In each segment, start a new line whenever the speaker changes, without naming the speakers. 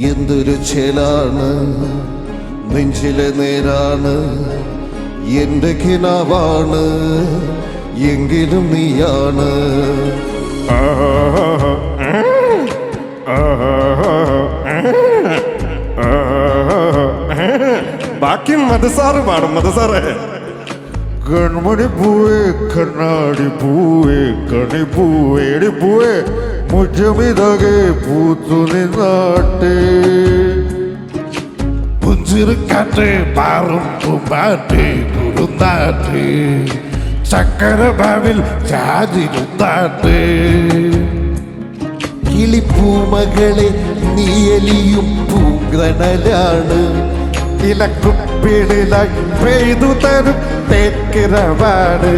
എന്തൊരു ചേലാണ് നെഞ്ചിലെ നേരാണ് എന്റെ കിനാവാണ് എങ്കിലും നീയാണ്
ബാക്കി മതസാറ് പാടും മതസാറേ.
കൺമണി പൂവേ കണ്ണാടി പൂവേ കണി പൂവേടി പൂവേ മുറ്റമിതകെ പൂത്തു നിന്നാട്ടെ പുഞ്ചിരിക്കാറ്റ് പാറും പൂമ്പാറ്റ് കുറുന്നാട്ട് ചക്കര ഭാവിൽ ചാതിരുന്നാട്ട് കിളിപ്പൂമകളെ നീയലിയും പൂങ്കണലാണ് ഇലക്കുപ്പിടിലായി പെയ്തു തരും തേക്കിരവാണ്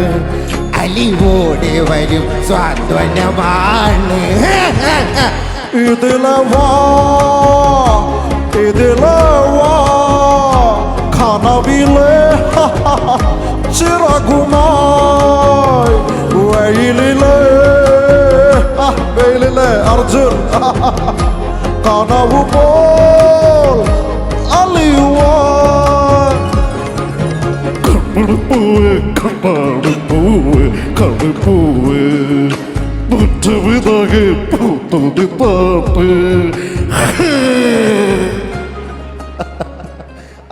അലിവോടെ വരും സ്വാന്തനമാണ് ഇതിലവാ കനവിലെ ചിറകുമായി വെയിലിലെ അർജുൻ കനവു പോൽ അലിയുവാൻ
കണ്ണാടിപ്പൂവേ കണ്ണാടിപ്പൂവേ കണിപ്പൂവേ മുറ്റമിതാകെ പൂത്തു നിന്നാട്ട്